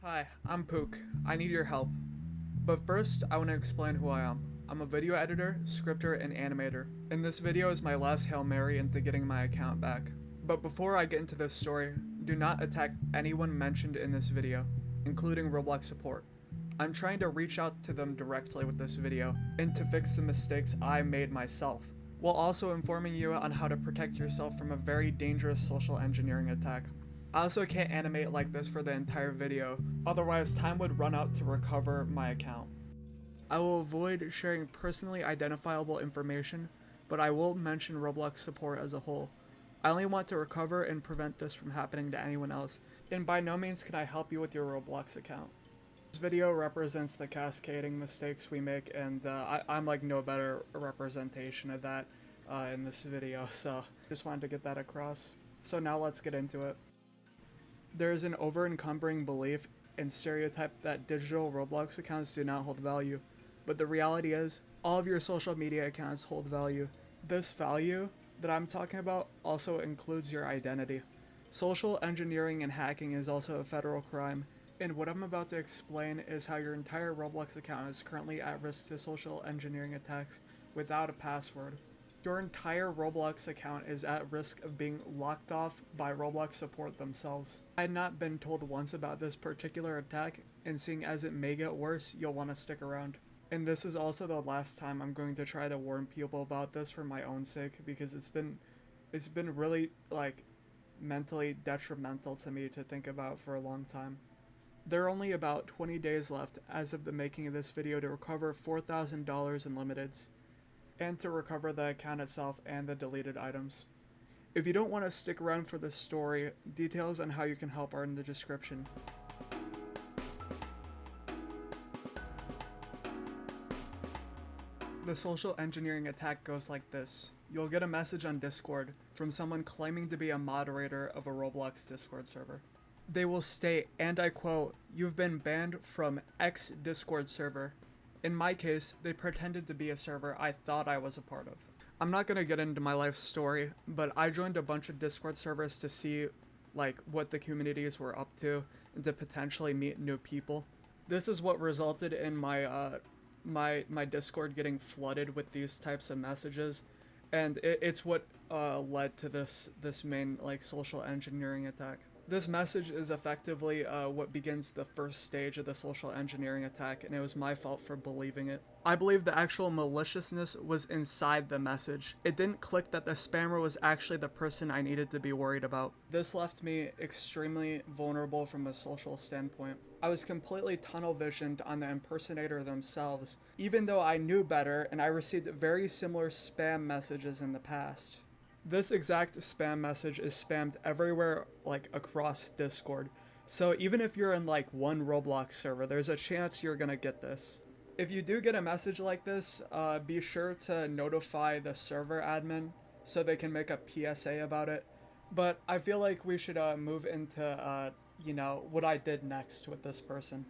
Hi, I'm Pook. I need your help. But first, I want to explain who I am. I'm a video editor, scripter, and animator. And this video is my last Hail Mary into getting my account back. But before I get into this story, do not attack anyone mentioned in this video, including ROBLOX Support. I'm trying to reach out to them directly with this video, and to fix the mistakes I made myself, while also informing you on how to protect yourself from a very dangerous social engineering attack. I also can't animate like this for the entire video, otherwise time would run out to recover my account. I will avoid sharing personally identifiable information, but I will mention ROBLOX Support as a whole. I only want to recover and prevent this from happening to anyone else, and by no means can I help you with your Roblox account. This video represents the cascading mistakes we make, and I'm like no better representation of that in this video, so just wanted to get that across. So now let's get into it. There is an over-encumbering belief and stereotype that digital Roblox accounts do not hold value, but the reality is, all of your social media accounts hold value. This value that I'm talking about also includes your identity. Social engineering and hacking is also a federal crime, and what I'm about to explain is how your entire Roblox account is currently at risk to social engineering attacks without a password. Your entire Roblox account is at risk of being locked off by ROBLOX Support themselves. I had not been told once about this particular attack, and seeing as it may get worse, you'll want to stick around. And this is also the last time I'm going to try to warn people about this for my own sake, because it's been really like mentally detrimental to me to think about for a long time. There are only about 20 days left as of the making of this video to recover $4,000 in limiteds, and to recover the account itself and the deleted items. If you don't want to stick around for this story, details on how you can help are in the description. The social engineering attack goes like this. You'll get a message on Discord from someone claiming to be a moderator of a Roblox Discord server. They will state, and I quote, "You've been banned from X Discord server." In my case, they pretended to be a server I thought I was a part of. I'm not gonna get into my life story, but I joined a bunch of Discord servers to see like what the communities were up to and to potentially meet new people. This is what resulted in my my Discord getting flooded with these types of messages, and it's what led to this main like social engineering attack. This message is effectively what begins the first stage of the social engineering attack, and it was my fault for believing it. I believe the actual maliciousness was inside the message. It didn't click that the spammer was actually the person I needed to be worried about. This left me extremely vulnerable from a social standpoint. I was completely tunnel visioned on the impersonator themselves, even though I knew better and I received very similar spam messages in the past. This exact spam message is spammed everywhere, like across Discord. So even if you're in like one Roblox server, there's a chance you're gonna get this. If you do get a message like this, be sure to notify the server admin so they can make a PSA about it. But I feel like we should move into, you know, what I did next with this person.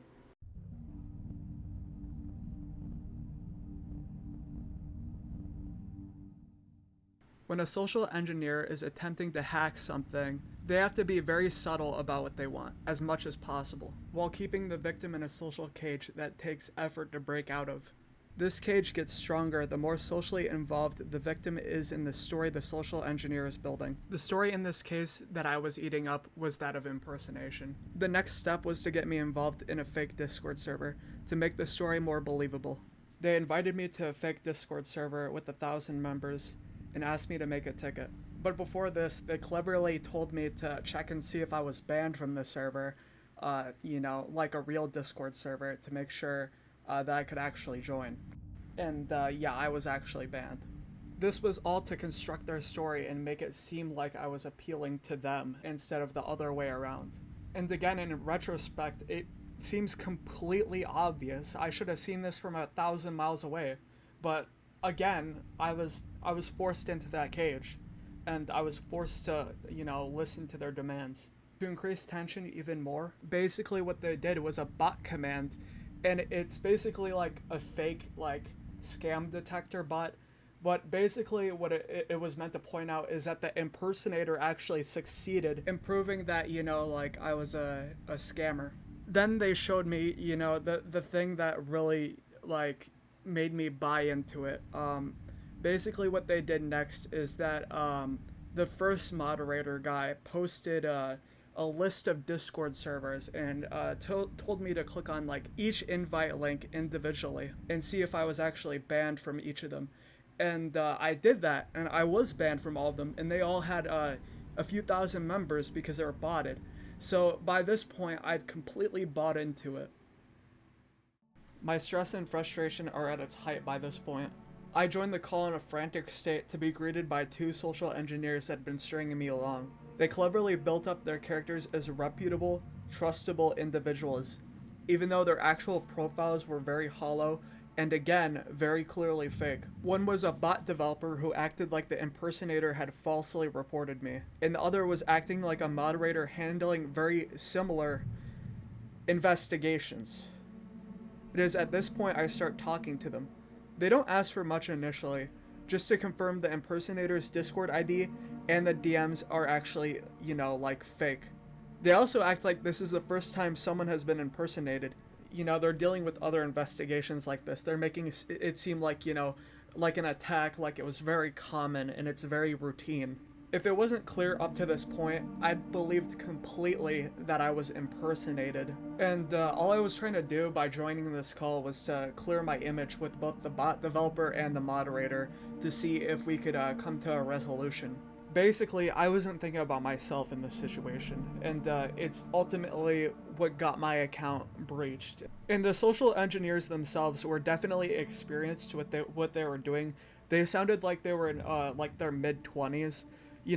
When a social engineer is attempting to hack something, they have to be very subtle about what they want, as much as possible, while keeping the victim in a social cage that takes effort to break out of. This cage gets stronger the more socially involved the victim is in the story the social engineer is building. The story in this case that I was eating up was that of impersonation. The next step was to get me involved in a fake Discord server to make the story more believable. They invited me to a fake Discord server with 1,000 members, and asked me to make a ticket. But before this, they cleverly told me to check and see if I was banned from the server, you know, like a real Discord server, to make sure that I could actually join. And yeah, I was actually banned. This was all to construct their story and make it seem like I was appealing to them instead of the other way around. And again, in retrospect, it seems completely obvious. I should have seen this from 1,000 miles away, but again, I was forced into that cage, and I was forced to, you know, listen to their demands. To increase tension even more, basically what they did was a bot command, and it's basically like a fake, like, scam detector bot, but basically what it was meant to point out is that the impersonator actually succeeded in proving that, you know, like, I was a scammer. Then they showed me, the thing that really like made me buy into it. Basically what they did next is that the first moderator guy posted a list of Discord servers and told me to click on like each invite link individually and see if I was actually banned from each of them. And I did that, and I was banned from all of them, and they all had a few thousand members because they were botted. So by this point, I'd completely bought into it. My stress and frustration are at its height by this point. I joined the call in a frantic state to be greeted by two social engineers that had been stringing me along. They cleverly built up their characters as reputable, trustable individuals, even though their actual profiles were very hollow and again, very clearly fake. One was a bot developer who acted like the impersonator had falsely reported me, and the other was acting like a moderator handling very similar investigations. It is at this point I start talking to them. They don't ask for much initially, just to confirm the impersonator's Discord ID and the DMs are actually, like fake. They also act like this is the first time someone has been impersonated. They're dealing with other investigations like this. They're making it seem like, like an attack, like it was very common and it's very routine. If it wasn't clear up to this point, I'd believed completely that I was impersonated. And all I was trying to do by joining this call was to clear my image with both the bot developer and the moderator to see if we could come to a resolution. Basically, I wasn't thinking about myself in this situation, and it's ultimately what got my account breached. And the social engineers themselves were definitely experienced with what they were doing. They sounded like they were in like their mid-20s.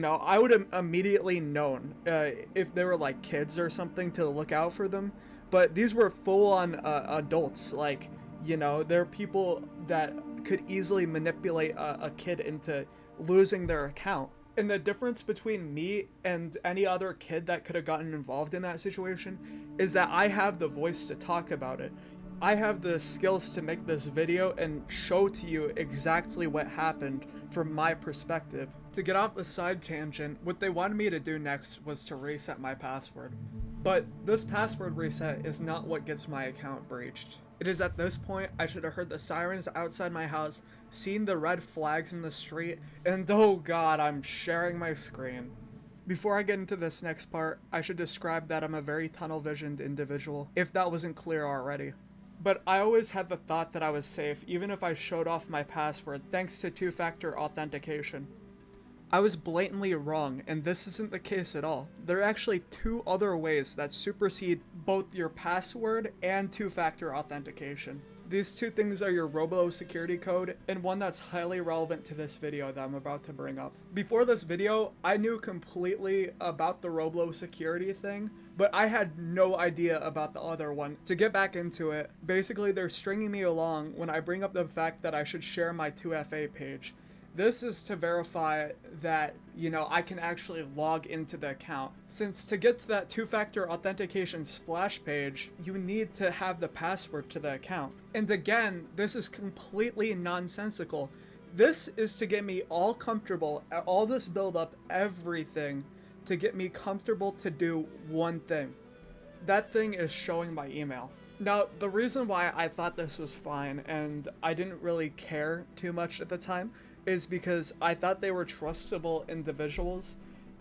I would have immediately known if they were like kids or something to look out for them. But these were full-on adults. Like, they're people that could easily manipulate a kid into losing their account. And the difference between me and any other kid that could have gotten involved in that situation is that I have the voice to talk about it. I have the skills to make this video and show to you exactly what happened from my perspective. To get off the side tangent, what they wanted me to do next was to reset my password. But this password reset is not what gets my account breached. It is at this point I should have heard the sirens outside my house, seen the red flags in the street, and oh god, I'm sharing my screen. Before I get into this next part, I should describe that I'm a very tunnel-visioned individual, if that wasn't clear already. But I always had the thought that I was safe even if I showed off my password thanks to two-factor authentication. I was blatantly wrong, and this isn't the case at all. There are actually two other ways that supersede both your password and two-factor authentication. These two things are your ROBLOX security code and one that's highly relevant to this video that I'm about to bring up. Before this video, I knew completely about the ROBLOX security thing, but I had no idea about the other one. To get back into it, basically they're stringing me along when I bring up the fact that I should share my 2FA page. This is to verify that, I can actually log into the account. Since to get to that two-factor authentication splash page, you need to have the password to the account. And again, this is completely nonsensical. This is to get me all comfortable, all this build up, everything, to get me comfortable to do one thing. That thing is showing my email. Now, the reason why I thought this was fine, and I didn't really care too much at the time, is because I thought they were trustable individuals,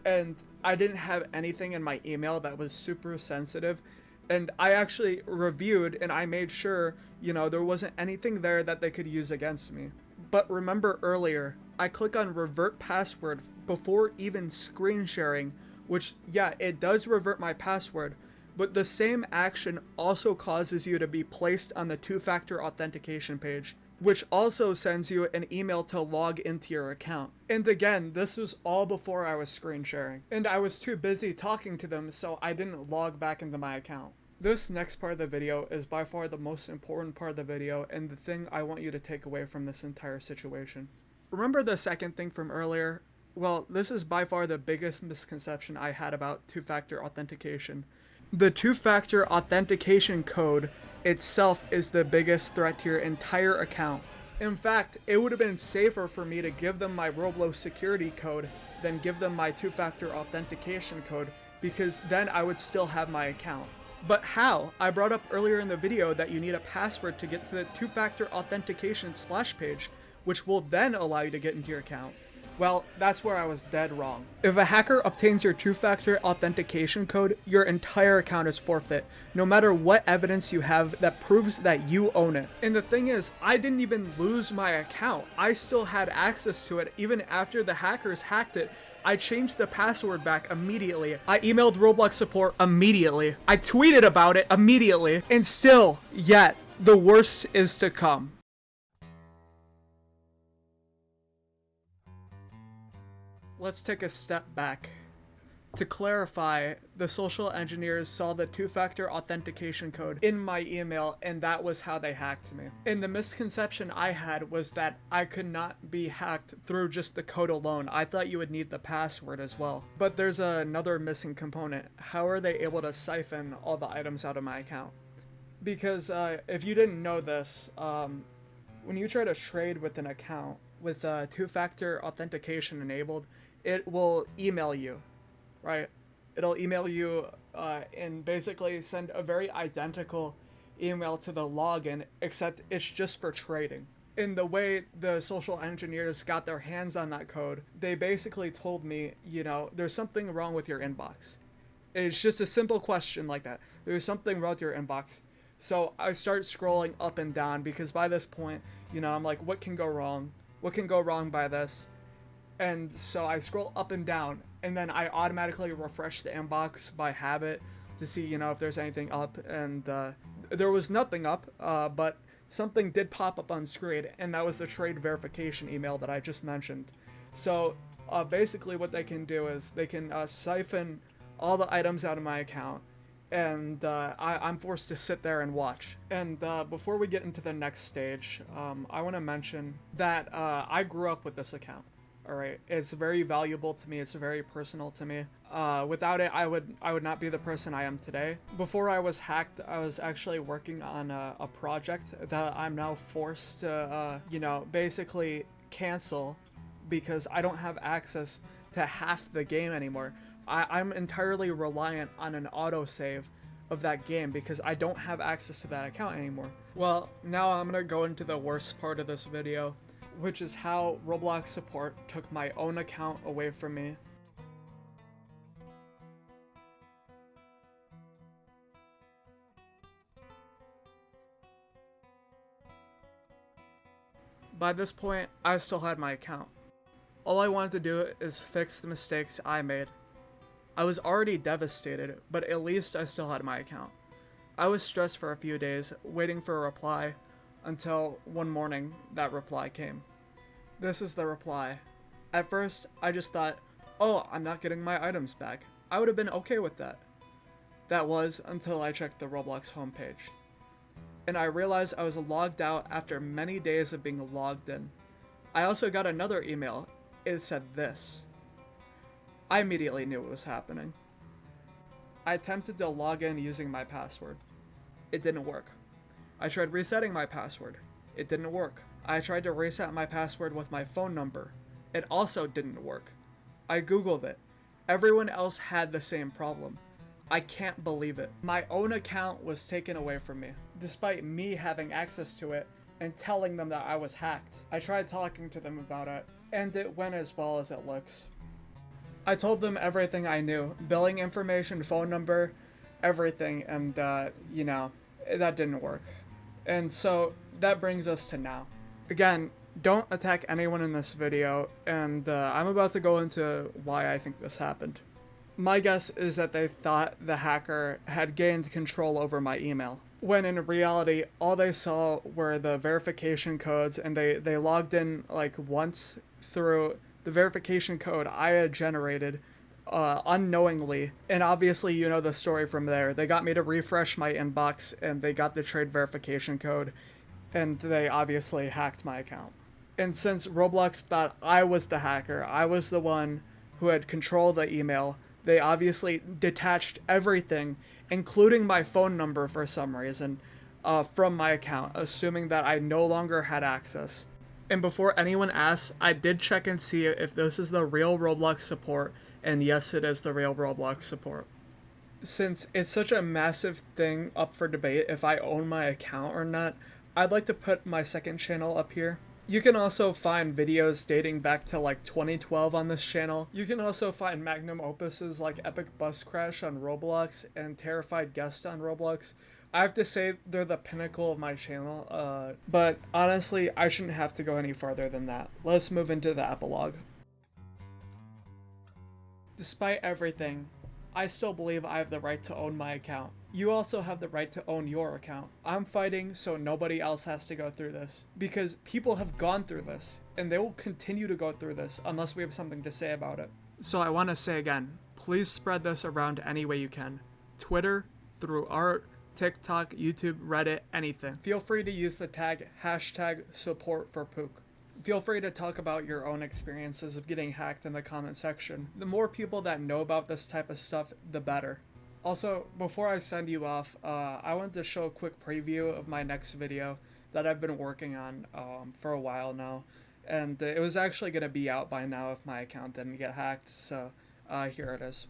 and I didn't have anything in my email that was super sensitive, and I actually reviewed and I made sure, there wasn't anything there that they could use against me. But remember earlier, I click on revert password before even screen sharing, which, yeah, it does revert my password, but the same action also causes you to be placed on the two-factor authentication page, which also sends you an email to log into your account. And again, this was all before I was screen sharing. And I was too busy talking to them, so I didn't log back into my account. This next part of the video is by far the most important part of the video and the thing I want you to take away from this entire situation. Remember the second thing from earlier? Well, this is by far the biggest misconception I had about two-factor authentication. The two-factor authentication code itself is the biggest threat to your entire account. In fact, it would have been safer for me to give them my ROBLOX security code than give them my two-factor authentication code, because then I would still have my account. But how? I brought up earlier in the video that you need a password to get to the two-factor authentication splash page, which will then allow you to get into your account. Well, that's where I was dead wrong. If a hacker obtains your two-factor authentication code, your entire account is forfeit, no matter what evidence you have that proves that you own it. And the thing is, I didn't even lose my account. I still had access to it even after the hackers hacked it. I changed the password back immediately. I emailed Roblox Support immediately. I tweeted about it immediately. And still, yet, the worst is to come. Let's take a step back. To clarify, the social engineers saw the two-factor authentication code in my email, and that was how they hacked me. And the misconception I had was that I could not be hacked through just the code alone. I thought you would need the password as well. But there's another missing component. How are they able to siphon all the items out of my account? Because if you didn't know this, when you try to trade with an account with two-factor authentication enabled, it will email you. Right? It'll email you and basically send a very identical email to the login, except it's just for trading. In the way the social engineers got their hands on that code, they basically told me, you know, there's something wrong with your inbox. It's just a simple question like that. There's something wrong with your inbox. So I start scrolling up and down because by this point, you know, I'm like, what can go wrong? What can go wrong by this? And so I scroll up and down, and then I automatically refresh the inbox by habit to see, you know, if there's anything up. And there was nothing up, but something did pop up on screen, and that was the trade verification email that I just mentioned. So basically what they can do is they can siphon all the items out of my account, and I'm forced to sit there and watch. And before we get into the next stage, I want to mention that I grew up with this account. All right, it's very valuable to me. It's very personal to me. Without it, I would not be the person I am today. Before I was hacked, I was actually working on a project that I'm now forced to, you know, basically cancel because I don't have access to half the game anymore. I'm entirely reliant on an autosave of that game because I don't have access to that account anymore. Well, now I'm gonna go into the worst part of this video, which is how ROBLOX Support took my own account away from me. By this point, I still had my account. All I wanted to do is fix the mistakes I made. I was already devastated, but at least I still had my account. I was stressed for a few days, waiting for a reply, until one morning that reply came. This is the reply. At first, I just thought, oh, I'm not getting my items back. I would have been okay with that. That was until I checked the Roblox homepage. And I realized I was logged out after many days of being logged in. I also got another email. It said this. I immediately knew what was happening. I attempted to log in using my password. It didn't work. I tried resetting my password. It didn't work. I tried to reset my password with my phone number. It also didn't work. I googled it. Everyone else had the same problem. I can't believe it. My own account was taken away from me, despite me having access to it and telling them that I was hacked. I tried talking to them about it, and it went as well as it looks. I told them everything I knew, billing information, phone number, everything, and you know, that didn't work. And so that brings us to now. Again, don't attack anyone in this video, and I'm about to go into why I think this happened. My guess is that they thought the hacker had gained control over my email, when in reality, all they saw were the verification codes, and they logged in like once through the verification code I had generated unknowingly, and obviously you know the story from there. They got me to refresh my inbox, and they got the trade verification code, and they obviously hacked my account. And since Roblox thought I was the hacker, I was the one who had controlled the email, they obviously detached everything, including my phone number for some reason, from my account, assuming that I no longer had access. And before anyone asks, I did check and see if this is the real ROBLOX support, and yes, it is the real ROBLOX support. Since it's such a massive thing up for debate if I own my account or not, I'd like to put my second channel up here. You can also find videos dating back to like 2012 on this channel. You can also find magnum opuses like Epic Bus Crash on Roblox and Terrified Guest on Roblox. I have to say they're the pinnacle of my channel, but honestly, I shouldn't have to go any farther than that. Let's move into the epilogue. Despite everything, I still believe I have the right to own my account. You also have the right to own your account. I'm fighting so nobody else has to go through this, because people have gone through this, and they will continue to go through this unless we have something to say about it. So I want to say again, please spread this around any way you can. Twitter, through art, TikTok, YouTube, Reddit, anything. Feel free to use the tag #support4Pook. Feel free to talk about your own experiences of getting hacked in the comment section. The more people that know about this type of stuff, the better. Also, before I send you off, I wanted to show a quick preview of my next video that I've been working on for a while now. And it was actually going to be out by now if my account didn't get hacked, so here it is.